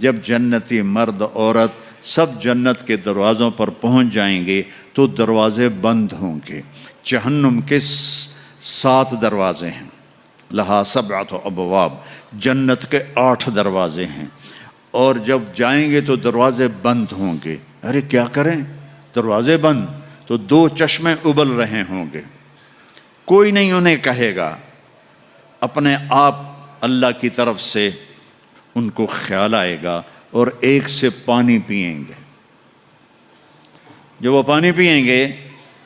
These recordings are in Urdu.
جب جنتی مرد عورت سب جنت کے دروازوں پر پہنچ جائیں گے تو دروازے بند ہوں گے۔ جہنم کے 7 دروازے ہیں، لہا 7 ابواب، جنت کے 8 دروازے ہیں، اور جب جائیں گے تو دروازے بند ہوں گے۔ ارے کیا کریں، دروازے بند تو 2 چشمے ابل رہے ہوں گے، کوئی نہیں انہیں کہے گا، اپنے آپ اللہ کی طرف سے ان کو خیال آئے گا اور ایک سے پانی پئیں گے۔ جب وہ پانی پئیں گے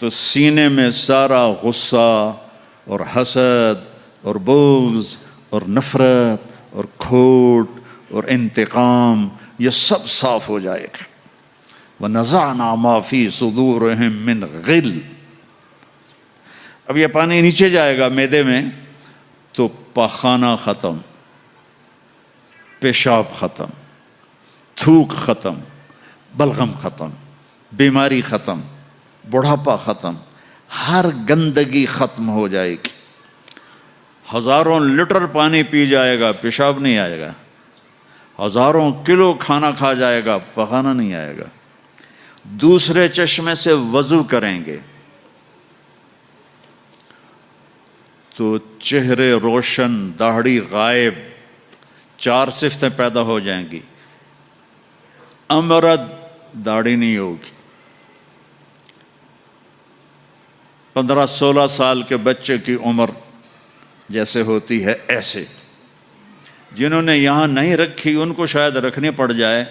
تو سینے میں سارا غصہ اور حسد اور بغض اور نفرت اور کھوٹ اور انتقام یہ سب صاف ہو جائے گا۔ وَنَزَعْنَا مَا فِي صُدُورِهِم مِّن غِلٍّ۔ اب یہ پانی نیچے جائے گا معدے میں تو پاخانہ ختم، پیشاب ختم، تھوک ختم، بلغم ختم، بیماری ختم، بڑھاپا ختم، ہر گندگی ختم ہو جائے گی۔ ہزاروں لیٹر پانی پی جائے گا، پیشاب نہیں آئے گا۔ ہزاروں کلو کھانا کھا جائے گا، پخانہ نہیں آئے گا۔ دوسرے چشمے سے وضو کریں گے تو چہرے روشن، داڑھی غائب، 4 صفتیں پیدا ہو جائیں گی۔ امرد، داڑھی نہیں ہوگی۔ 15-16 سال کے بچے کی عمر جیسے ہوتی ہے ایسے، جنہوں نے یہاں نہیں رکھی ان کو شاید رکھنی پڑ جائے،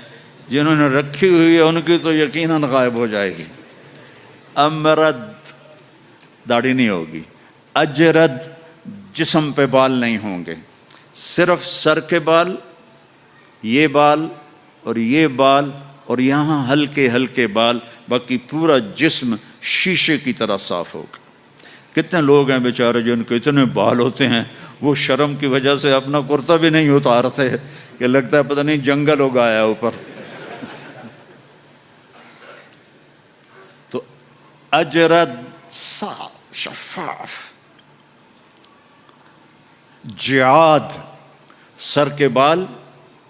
جنہوں نے رکھی ہوئی ہے ان کی تو یقیناً غائب ہو جائے گی۔ امرد، داڑھی نہیں ہوگی۔ اجرد، جسم پہ بال نہیں ہوں گے، صرف سر کے بال، یہ بال اور یہ بال اور یہاں ہلکے ہلکے بال، باقی پورا جسم شیشے کی طرح صاف ہوگا۔ کتنے لوگ ہیں بیچارے جن کو اتنے بال ہوتے ہیں وہ شرم کی وجہ سے اپنا کرتا بھی نہیں اتارتے کہ لگتا ہے پتہ نہیں جنگل ہو گیا اوپر۔ تو اجرد، صاف، شفاف۔ جعاد، سر کے بال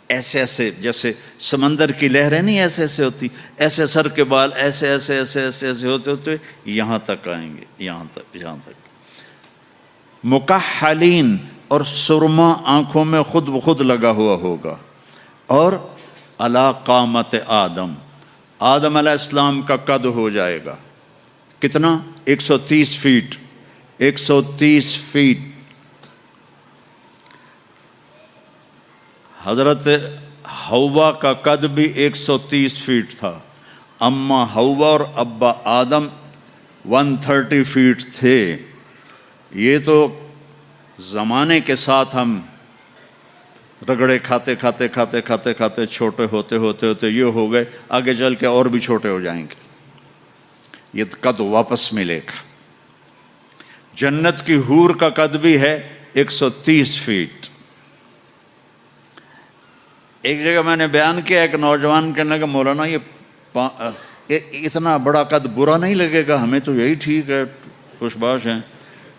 ایسے ایسے، جیسے سمندر کی لہریں نہیں ایسے ایسے ہوتی، ایسے سر کے بال ایسے ایسے ایسے ایسے ایسے ہوتے ہوتے یہاں تک آئیں گے، یہاں تک۔ مکحلین، اور سرما آنکھوں میں خود بخود لگا ہوا ہوگا۔ اور علی قامت آدم، آدم علیہ السلام کا قد ہو جائے گا کتنا؟ 130 فیٹ، 130 فیٹ۔ حضرت حوا کا قد بھی 130 فیٹ تھا، اما حوا اور ابا آدم 130 فیٹ تھے۔ یہ تو زمانے کے ساتھ ہم رگڑے کھاتے کھاتے کھاتے کھاتے کھاتے چھوٹے ہوتے ہوتے ہوتے یہ ہو گئے، آگے چل کے اور بھی چھوٹے ہو جائیں گے، یہ قد واپس ملے گا۔ جنت کی حور کا قد بھی ہے 130 فیٹ۔ ایک جگہ میں نے بیان کیا، ایک نوجوان کہنے لگا مولانا یہ اتنا بڑا قد برا نہیں لگے گا، ہمیں تو یہی ٹھیک ہے، خوش باش ہیں۔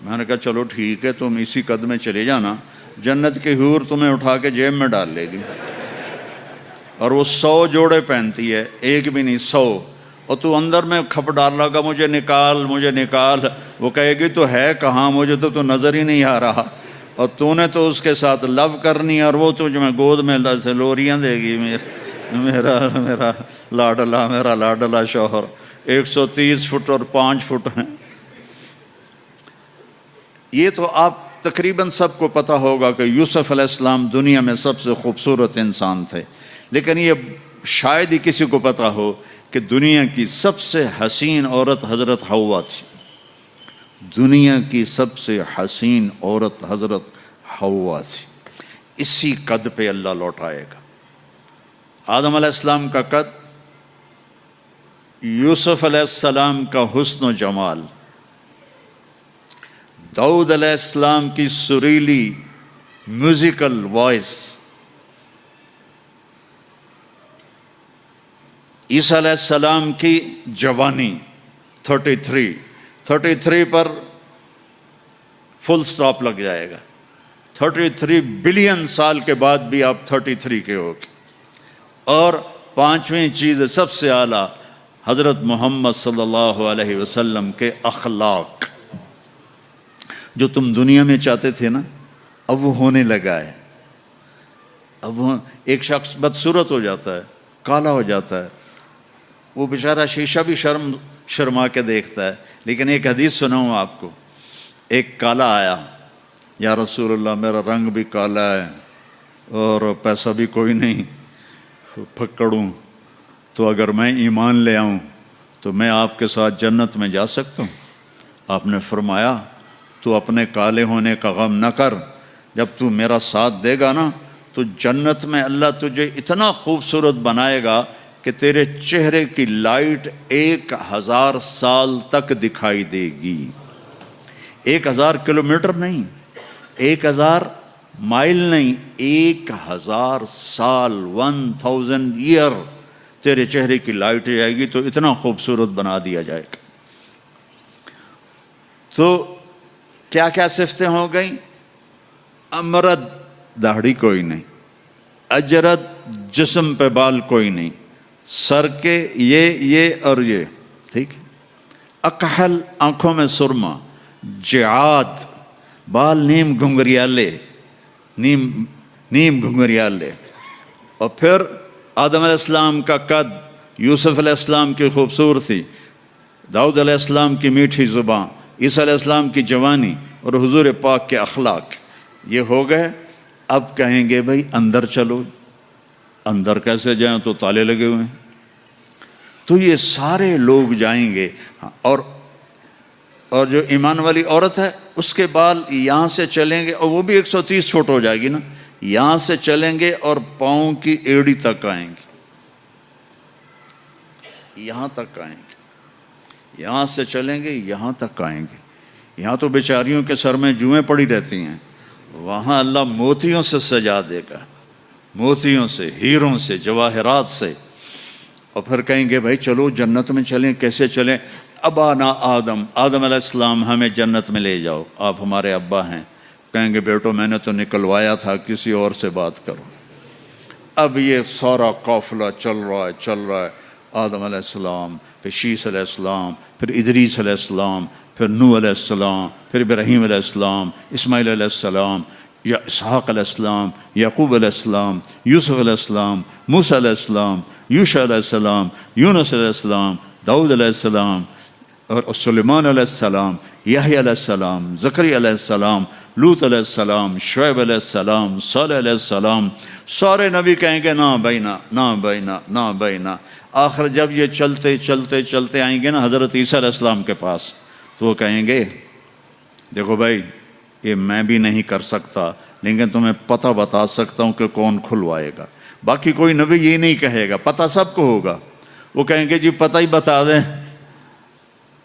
میں نے کہا چلو ٹھیک ہے، تم اسی قد میں چلے جانا، جنت کی حور تمہیں اٹھا کے جیب میں ڈال لے گی، اور وہ 100 جوڑے پہنتی ہے، ایک بھی نہیں، 100، اور تو اندر میں کھپ ڈال لگا مجھے نکال مجھے نکال، وہ کہے گی تو ہے کہاں، مجھے تو نظر ہی نہیں آ رہا، اور تو نے تو اس کے ساتھ لو کرنی ہے، اور وہ تجھ میں گود میں سے لوریاں دے گی، میرا لاڈلا شوہر۔ 130 فٹ اور 5 فٹ ہیں۔ یہ تو آپ تقریباً سب کو پتہ ہوگا کہ یوسف علیہ السلام دنیا میں سب سے خوبصورت انسان تھے، لیکن یہ شاید ہی کسی کو پتہ ہو کہ دنیا کی سب سے حسین عورت حضرت حوا تھی۔ دنیا کی سب سے حسین عورت حضرت حوا تھی۔ اسی قد پہ اللہ لوٹائے گا۔ آدم علیہ السلام کا قد، یوسف علیہ السلام کا حسن و جمال، داؤد علیہ السلام کی سریلی میوزیکل وائس، عیسیٰ علیہ السلام کی جوانی 33 پر فل سٹاپ لگ جائے گا۔ 33 بلین سال کے بعد بھی آپ 33 کے ہو گے۔ اور پانچویں چیز سب سے اعلیٰ حضرت محمد صلی اللہ علیہ وسلم کے اخلاق. جو تم دنیا میں چاہتے تھے نا اب وہ ہونے لگا ہے. اب وہ ایک شخص بدصورت ہو جاتا ہے، کالا ہو جاتا ہے، وہ بیچارہ شیشہ بھی شرما کے دیکھتا ہے. لیکن ایک حدیث سناؤں آپ کو. ایک کالا آیا، یا رسول اللہ میرا رنگ بھی کالا ہے اور پیسہ بھی کوئی نہیں، پھکڑوں، تو اگر میں ایمان لے آؤں تو میں آپ کے ساتھ جنت میں جا سکتا ہوں؟ آپ نے فرمایا تو اپنے کالے ہونے کا غم نہ کر، جب تو میرا ساتھ دے گا نا تو جنت میں اللہ تجھے اتنا خوبصورت بنائے گا کہ تیرے چہرے کی لائٹ 1000 سال تک دکھائی دے گی. 1000 کلومیٹر نہیں، 1000 مائل نہیں، 1000 سال، 1000 ایئر تیرے چہرے کی لائٹ جائے گی، تو اتنا خوبصورت بنا دیا جائے گا. تو کیا کیا صفتیں ہو گئیں؟ امرد، داڑھی کوئی نہیں، اجرد، جسم پہ بال کوئی نہیں، سر کے یہ اور یہ، ٹھیک. اکحل، آنکھوں میں سرما، جعاد، بال نیم گھنگریالے، نیم گھنگریالے. اور پھر آدم علیہ السلام کا قد، یوسف علیہ السلام کی خوبصورتی، داؤد علیہ السلام کی میٹھی زبان، عیسیٰ علیہ السلام کی جوانی اور حضور پاک کے اخلاق، یہ ہو گئے. اب کہیں گے بھائی اندر چلو. اندر کیسے جائیں؟ تو تالے لگے ہوئے ہیں. تو یہ سارے لوگ جائیں گے. اور جو ایمان والی عورت ہے اس کے بال یہاں سے چلیں گے، اور وہ بھی 130 فٹ ہو جائے گی نا، یہاں سے چلیں گے اور پاؤں کی ایڑی تک آئیں گے، یہاں تک آئیں گے. یہاں سے چلیں گے یہاں تک آئیں گے. یہاں تو بیچاریوں کے سر میں جوئیں پڑی رہتی ہیں، وہاں اللہ موتیوں سے سجا دے گا، موتیوں سے، ہیروں سے، جواہرات سے. اور پھر کہیں گے بھائی چلو جنت میں چلیں. کیسے چلیں؟ ابانا آدم علیہ السلام ہمیں جنت میں لے جاؤ، آپ ہمارے ابا ہیں. کہیں گے بیٹو میں نے تو نکلوایا تھا، کسی اور سے بات کرو. اب یہ سارا قافلہ چل رہا ہے. آدم علیہ السلام، پھر شیس علیہ السلام، پھر ادریس علیہ السلام، پھر نوح علیہ السلام، پھر ابراہیم علیہ السلام، اسماعیل علیہ السلام، یا اسحاق علیہ السلام، یعقوب علیہ السلام، یوسف علیہ السلام، موسیٰ علیہ السلام، یوشع علیہ السلام، یونس علیہ السلام، داؤد علیہ السلام، اور سلیمان علیہ السلام، یحییٰ علیہ السلام، زکریا علیہ السلام، لوط علیہ السلام، شعیب علیہ السلام، صالح علیہ السلام. سارے نبی کہیں گے نا بینا، نا بینا، نا بینا. آخر جب یہ چلتے چلتے چلتے آئیں گے نا حضرت عیسیٰ علیہ السلام کے پاس، تو وہ کہیں گے دیکھو بھائی یہ میں بھی نہیں کر سکتا، لیکن تمہیں پتہ بتا سکتا ہوں کہ کون کھلوائے گا. باقی کوئی نبی یہ نہیں کہے گا، پتہ سب کو ہوگا. وہ کہیں گے جی پتہ ہی بتا دیں.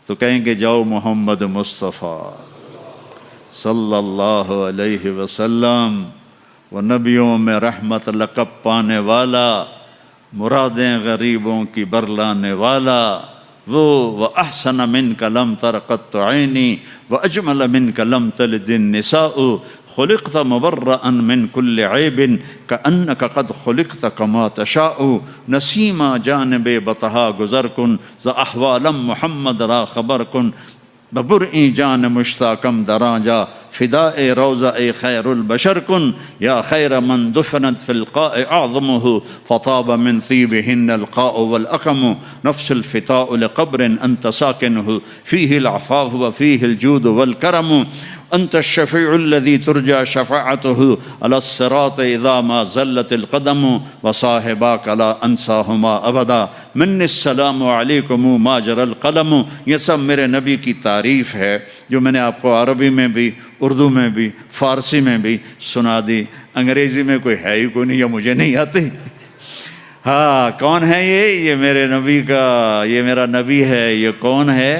تو کہیں گے جاؤ محمد مصطفیٰ صلی اللہ علیہ وسلم، وہ نبیوں میں رحمت لقب پانے والا، مرادیں غریبوں کی برلانے والا، وہ وَأَحْسَنَ مِنْكَ لَمْ تَرَ قَطُّ عَيْنِي وَأَجْمَلَ مِنْكَ لَمْ تَلِدِ النِّسَاءُ خُلِقْتَ مُبَرَّأً مِنْ كُلِّ عَيْبٍ كَأَنَّكَ قَدْ خُلِقْتَ كَمَا تَشَاءُ نسیما جانب بطہا گزر کن ز احوالم محمد را خبر کن ببرئی جان مشتاقم دراجا فداء روضہ خیر البشر کن یا خیر من دفنت فی القاء اعظمه فطاب من طیبہن القاء والاقم نفس الفتاء لقبر انت ساکنه فیہ العفاف وفیہ الجود والکرم انت الشفیع الذي ترجى شفاعته على الصراط اذا ما زلت القدم وصاحباك لا انساهما ابدا من السلام علیکم ما جرى القلم. یہ سب میرے نبی کی تعریف ہے جو میں نے آپ کو عربی میں بھی، اردو میں بھی، فارسی میں بھی سنا دی. انگریزی میں کوئی ہے ہی کوئی نہیں، یا مجھے نہیں آتی. ہاں کون ہے یہ میرے نبی کا، یہ میرا نبی ہے. یہ کون ہے؟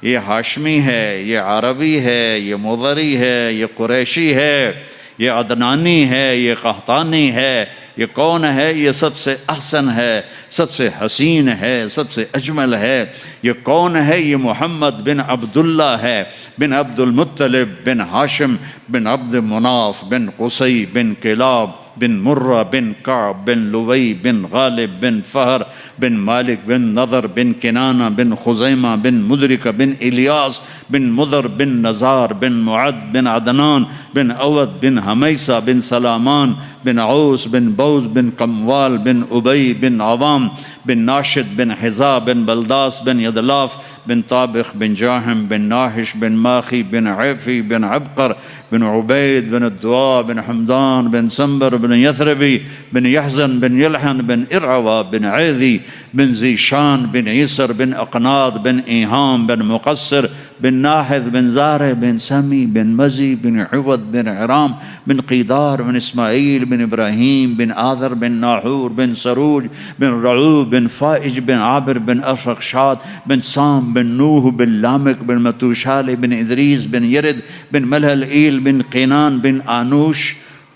یہ ہاشمی ہے، یہ عربی ہے، یہ مضری ہے، یہ قریشی ہے، یہ عدنانی ہے، یہ قحطانی ہے. یہ کون ہے؟ یہ سب سے احسن ہے، سب سے حسین ہے، سب سے اجمل ہے. یہ کون ہے؟ یہ محمد بن عبداللہ ہے، بن عبد المطلب، بن ہاشم، بن عبد مناف، بن قصی، بن کلاب، بن مرہ بن کعب بن لوی بن غالب بن فہر بن مالک بن نضر بن کنانہ بن خزیمہ بن مدرکہ بن الیاس بن مضر بن نزار بن معد بن عدنان بن عود بن حمیسہ بن سلامان بن عوس بن بوز بن قموال بن ابی بن عوام بن ناشد بن حذا بن بلداس بن یدلاف بن طابخ بن جاہم بن ناحش بن ماخی بن عیفی بن عبقر بن عبید بن الدواء بن حمدان بن سنبر بن یثربی بن یحزن بن یلحن بن ارعوا بن عیذی بن زیشان بن عیسر بن اقناد بن ایہام بن مقصر بن ناحذ بن زارع بن سمی بن مزی بن عود بن عرام بن قیدار بن اسماعیل بن ابراہیم بن آذر بن ناحور بن سروج بن رعوب بن فائج بن عابر بن افرخشاد بن سام بن نوح بن لامک بن متوشال بن ادریس بن یرد بن ملہل ایل بن قینان بن آنوش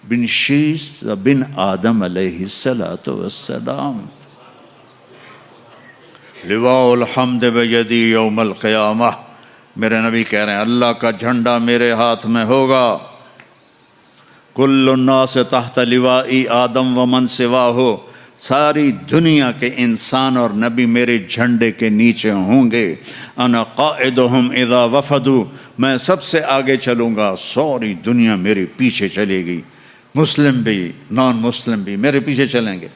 بن شیس بن آدم علیہ السلام. لواء الحمد بیدی یوم القیامہ. میرے نبی کہہ رہے ہیں اللہ کا جھنڈا میرے ہاتھ میں ہوگا. کل الناس تحت لوائی آدم ومن سواہ. ساری دنیا کے انسان اور نبی میرے جھنڈے کے نیچے ہوں گے. انا قائدہم اذا وفدوا. میں سب سے آگے چلوں گا، ساری دنیا میرے پیچھے چلے گی، مسلم بھی نان مسلم بھی میرے پیچھے چلیں گے.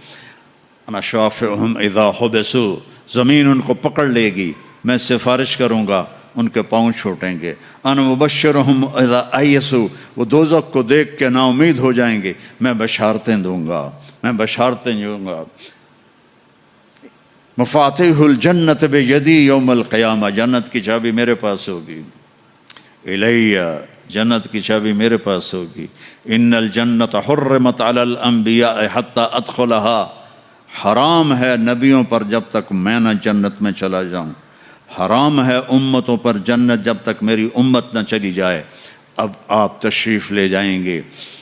انا شافعہم اذا حبسوا. زمین ان کو پکڑ لے گی، میں سفارش کروں گا، ان کے پاؤں چھوٹیں گے. انا مبشرہم اذا ایسوا. وہ دوزخ کو دیکھ کے نا امید ہو جائیں گے، میں بشارتیں دوں گا، میں بشارتیں دوں گا. مفاتیح الجنت بیدی یوم القیامہ. جنت کی چابی میرے پاس ہوگی. الیہ. جنت کی چابی میرے پاس ہوگی. ان الجنت حرمت علی الانبیاء حتی ادخلها. حرام ہے نبیوں پر جب تک میں نہ جنت میں چلا جاؤں. حرام ہے امتوں پر جنت جب تک میری امت نہ چلی جائے. اب آپ تشریف لے جائیں گے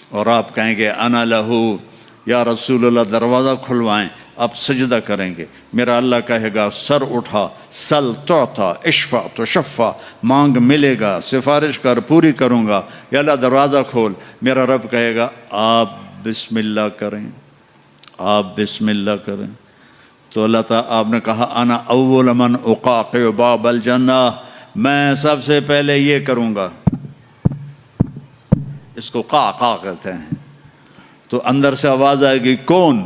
اور آپ کہیں گے انا لہو، یا رسول اللہ دروازہ کھلوائیں. آپ سجدہ کریں گے. میرا اللہ کہے گا سر اٹھا، سل تعطا، اشفع تشفع. مانگ ملے گا، سفارش کر پوری کروں گا. یا اللہ دروازہ کھول. میرا رب کہے گا آپ بسم اللہ کریں، آپ بسم اللہ کریں. تو اللہ تعالیٰ آپ نے کہا انا اول من اقاقع باب الجنہ. میں سب سے پہلے یہ کروں گا. اس کو قاقع کہتے ہیں. تو اندر سے آواز آئے گی کون؟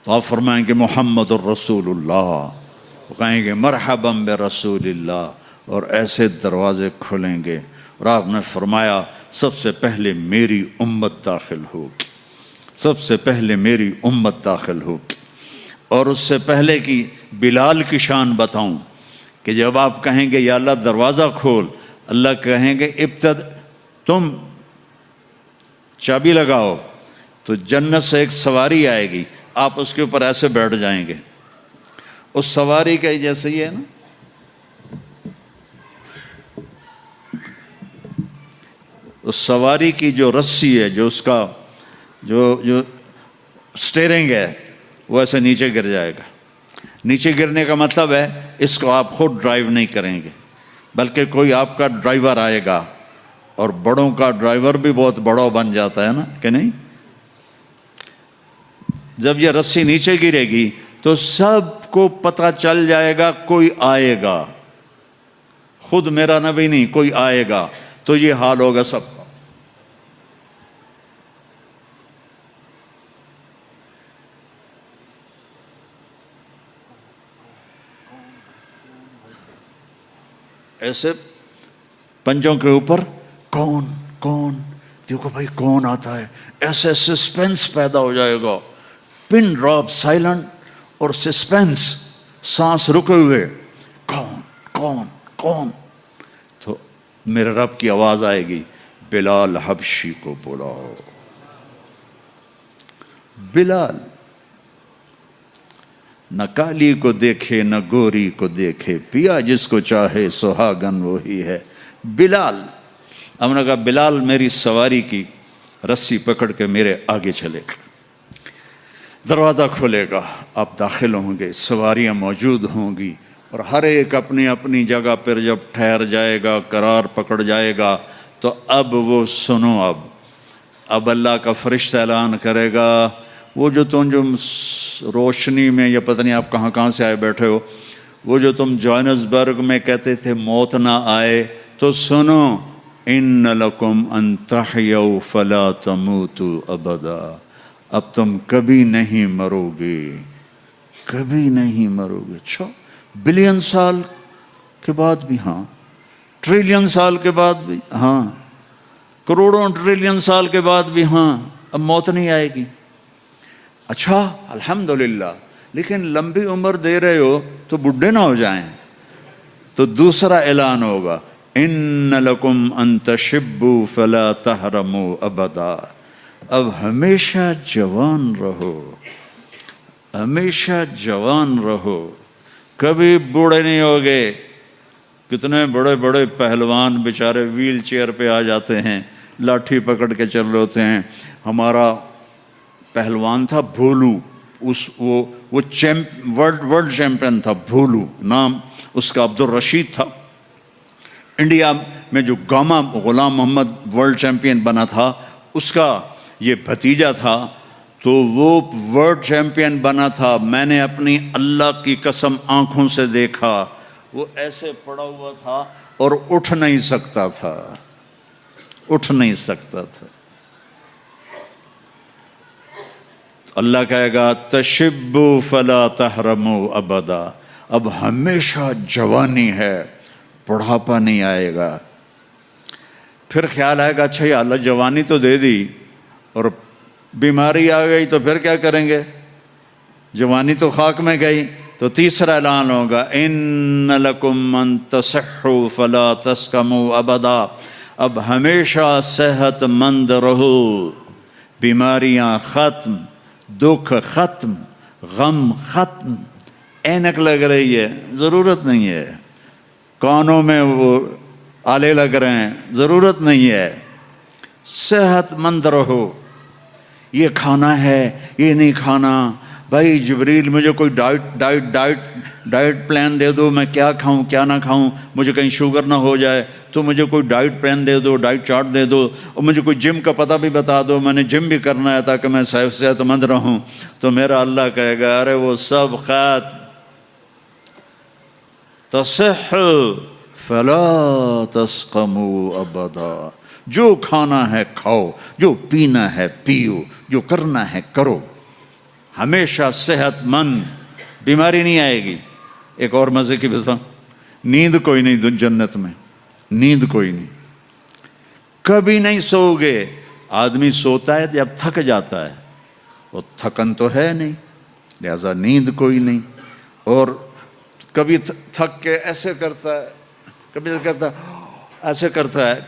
تو آپ فرمائیں گے محمد الرسول اللہ. وہ کہیں گے مرحبا برسول اللہ. اور ایسے دروازے کھلیں گے. اور آپ نے فرمایا سب سے پہلے میری امت داخل ہوگی، سب سے پہلے میری امت داخل ہوگی. اور اس سے پہلے کی بلال کی شان بتاؤں کہ جب آپ کہیں گے یا اللہ دروازہ کھول، اللہ کہیں گے تم چابی لگاؤ. تو جنت سے ایک سواری آئے گی، آپ اس کے اوپر ایسے بیٹھ جائیں گے. اس سواری کا جیسے یہ ہے نا، اس سواری کی جو رسی ہے، جو اس کا جو سٹیرنگ ہے، وہ ایسے نیچے گر جائے گا. نیچے گرنے کا مطلب ہے اس کو آپ خود ڈرائیو نہیں کریں گے، بلکہ کوئی آپ کا ڈرائیور آئے گا. اور بڑوں کا ڈرائیور بھی بہت بڑا بن جاتا ہے نا کہ نہیں. جب یہ رسی نیچے گرے گی تو سب کو پتہ چل جائے گا کوئی آئے گا. خود میرا نبی نہیں، کوئی آئے گا. تو یہ حال ہوگا سب کا. ایسے پنجوں کے اوپر کون کون، دیکھو بھائی کون آتا ہے. ایسے سسپینس پیدا ہو جائے گا. پن ڈراپ سائلنٹ اور سسپینس، سانس رکے ہوئے. کون کون کون. تو میرے رب کی آواز آئے گی بلال حبشی کو بلاؤ. بلال نہ کالی کو دیکھے نہ گوری کو دیکھے، پیا جس کو چاہے سہاگن وہی ہے. بلال. ہم نے کہا بلال میری سواری کی رسی پکڑ کے میرے آگے چلے گا. دروازہ کھلے گا، آپ داخل ہوں گے، سواریاں موجود ہوں گی. اور ہر ایک اپنی اپنی جگہ پر جب ٹھہر جائے گا، قرار پکڑ جائے گا، تو اب وہ سنو. اب اب اللہ کا فرشتہ اعلان کرے گا وہ جو تم جو روشنی میں یا پتہ نہیں آپ کہاں کہاں سے آئے بیٹھے ہو، وہ جو تم جوہانسبرگ میں کہتے تھے موت نہ آئے، تو سنو، ان لکم ان تحیوا فلا تموتوا ابدا، اب تم کبھی نہیں مرو گے، کبھی نہیں مرو گے۔ اچھا، بلین سال کے بعد بھی ہاں، ٹریلین سال کے بعد بھی ہاں، کروڑوں ٹریلین سال کے بعد بھی ہاں، اب موت نہیں آئے گی۔ اچھا الحمدللہ، لیکن لمبی عمر دے رہے ہو تو بڈھے نہ ہو جائیں۔ تو دوسرا اعلان ہوگا، ان لکم ان تشبوا فلا تحرموا ابدا، اب ہمیشہ جوان رہو، ہمیشہ جوان رہو، کبھی بوڑھے نہیں ہوگے۔ کتنے بڑے بڑے پہلوان بیچارے ویل چیئر پہ آ جاتے ہیں، لاٹھی پکڑ کے چل رہے ہوتے ہیں۔ ہمارا پہلوان تھا بھولو، وہ ورلڈ چیمپئن تھا، بھولو نام اس کا عبد الرشید تھا۔ انڈیا میں جو گاما غلام محمد ورلڈ چیمپئن بنا تھا، اس کا یہ بھتیجا تھا، تو وہ ورلڈ چیمپئن بنا تھا۔ میں نے اپنی اللہ کی قسم آنکھوں سے دیکھا، وہ ایسے پڑا ہوا تھا اور اٹھ نہیں سکتا تھا، اٹھ نہیں سکتا تھا۔ اللہ کہے گا تشبوا فلا تحرموا ابدا، اب ہمیشہ جوانی ہے، بڑھاپا نہیں آئے گا۔ پھر خیال آئے گا اچھا یا اللہ جوانی تو دے دی اور بیماری آ گئی تو پھر کیا کریں گے، جوانی تو خاک میں گئی۔ تو تیسرا اعلان ہوگا، ان لکم ان تصحوا فلا تسقموا ابدا، اب ہمیشہ صحت مند رہو، بیماریاں ختم، دکھ ختم، غم ختم۔ اینک لگ رہی ہے، ضرورت نہیں ہے۔ کانوں میں وہ آلے لگ رہے ہیں، ضرورت نہیں ہے۔ صحت مند رہو، یہ کھانا ہے یہ نہیں کھانا، بھائی جبریل مجھے کوئی ڈائٹ پلان دے دو، میں کیا کھاؤں کیا نہ کھاؤں، مجھے کہیں شوگر نہ ہو جائے تو مجھے کوئی ڈائٹ پلان دے دو، ڈائٹ چارٹ دے دو، اور مجھے کوئی جم کا پتہ بھی بتا دو، میں نے جم بھی کرنا ہے تاکہ میں صحت مند رہوں۔ تو میرا اللہ کہے گا ارے وہ سب خیر، تصح فلا تسقموا ابدا، جو کھانا ہے کھاؤ، جو پینا ہے پیو، جو کرنا ہے کرو، ہمیشہ صحت مند، بیماری نہیں آئے گی۔ ایک اور مزے کی بتا، نیند کوئی نہیں جنت میں، نیند کوئی نہیں، کبھی نہیں سو گے۔ آدمی سوتا ہے جب تھک جاتا ہے، وہ تھکن تو ہے نہیں، لہذا نیند کوئی نہیں۔ اور کبھی تھک کے ایسے کرتا ہے، کبھی کرتا ہے ایسے کرتا ہے،